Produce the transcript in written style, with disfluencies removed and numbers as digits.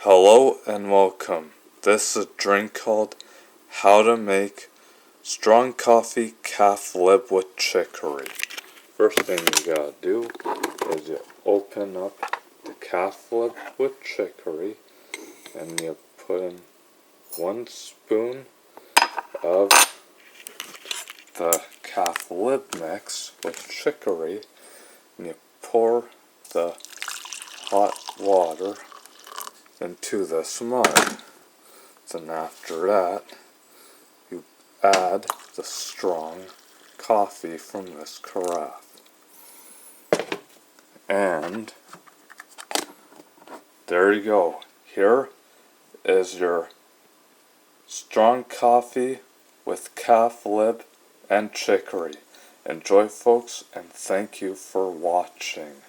Hello and welcome. This is a drink called How to Make Strong Coffee Caf-Lib with Chicory. First thing you gotta do is you open up the Caf-Lib with Chicory and you put in 1 spoon of the Caf-Lib mix with Chicory and you pour the hot water into this mug. Then after that, you add the strong coffee from this carafe. And there you go. Here is your strong coffee with Caf-Lib and Chicory. Enjoy, folks, and thank you for watching.